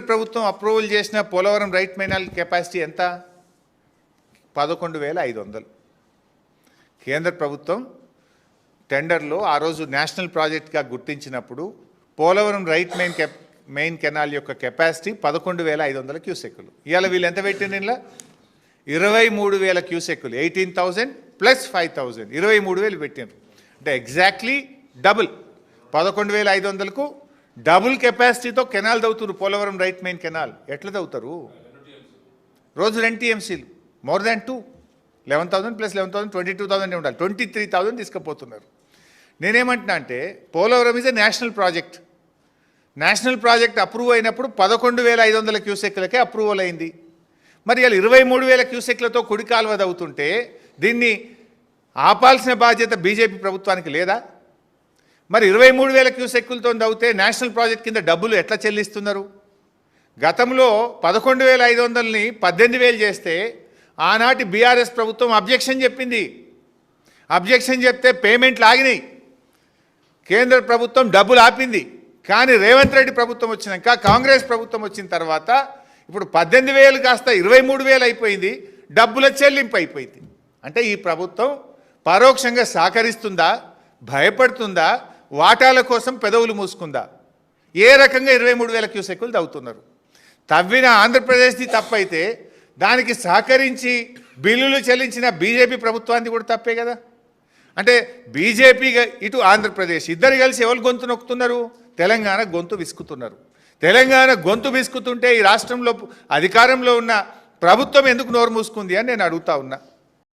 ప్రభుత్వం అప్రూవల్ చేసిన Polavaram right మైనాల్ capacity ఎంత? 11,500. కేంద్ర ప్రభుత్వం టెండర్లో ఆ రోజు నేషనల్ ప్రాజెక్ట్గా గుర్తించినప్పుడు పోలవరం రైట్ మెయిన్ కెనాల్ యొక్క కెపాసిటీ 11,500 క్యూసెక్కులు. ఇవాళ వీళ్ళు ఎంత పెట్టిండ్రు? ఇలా 23,000 క్యూసెక్కులు. 18,000 ప్లస్ 5,000 23,000 పెట్టిండ్రు. అంటే ఎగ్జాక్ట్లీ డబుల్. 11,500కు డబుల్ కెపాసిటీతో కెనాల్ తవ్వుతున్నారు. పోలవరం రైట్ మెయిన్ కెనాల్ ఎట్లా తవ్వుతారు? రోజు 2 TMCలు, మోర్ దాన్ 2. 11,000 ప్లస్ 11,000 22,000 ఉండాలి. 23,000 తీసుకుపోతున్నారు. నేనేమంటున్నా అంటే Polavaram is a national project. National project approve అయినప్పుడు 11,500 క్యూసెక్లకే అప్రూవల్ అయింది. మరి ఇలా 23,000 క్యూసెక్లతో కుడి కాలువ తవ్వుతుంటే దీన్ని ఆపాల్సిన బాధ్యత బీజేపీ ప్రభుత్వానికి లేదా? మరి 23,000 క్యూసెక్కులతో తవ్వుతే నేషనల్ ప్రాజెక్ట్ కింద డబ్బులు ఎట్లా చెల్లిస్తున్నారు? గతంలో 11,500ని 18,000 చేస్తే ఆనాటి బీఆర్ఎస్ ప్రభుత్వం అబ్జెక్షన్ చెప్పింది. అబ్జెక్షన్ చెప్తే పేమెంట్లు ఆగినాయి. కేంద్ర ప్రభుత్వం డబ్బులు ఆపింది. కానీ రేవంత్ రెడ్డి ప్రభుత్వం వచ్చినాక, కాంగ్రెస్ ప్రభుత్వం వచ్చిన తర్వాత ఇప్పుడు 18,000 కాస్త 23,000 అయిపోయింది. డబ్బుల చెల్లింపు అయిపోయింది. అంటే ఈ ప్రభుత్వం పరోక్షంగా సహకరిస్తుందా, భయపడుతుందా, వాటాల కోసం పెదవులు మూసుకుందా? ఏ రకంగా 23,000 క్యూసెక్కులు తవ్వుతున్నారు? తవ్విన ఆంధ్రప్రదేశ్ది తప్పైతే దానికి సహకరించి బిల్లులు చెల్లించిన బీజేపీ ప్రభుత్వాన్ని కూడా తప్పే కదా. అంటే బీజేపీ ఇటు ఆంధ్రప్రదేశ్ ఇద్దరు కలిసి ఎవరు గొంతు నొక్కుతున్నారు? తెలంగాణ గొంతు విసుకుతున్నారు. తెలంగాణ గొంతు విసుకుతుంటే ఈ రాష్ట్రంలో అధికారంలో ఉన్న ప్రభుత్వం ఎందుకు నోరు మూసుకుంది అని నేను అడుగుతా ఉన్నా.